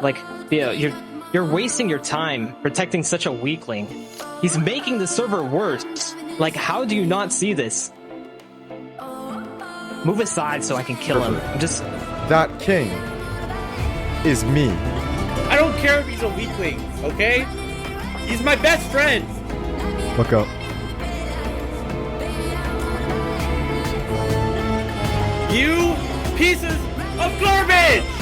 Like, Theo, you're wasting your time protecting such a weakling. He's making the server worse. Like, how do you not see this? Move aside so I can kill him. I'm just... That king is me. I don't care if he's a weakling, okay? He's my best friend. Look up. You pieces of garbage!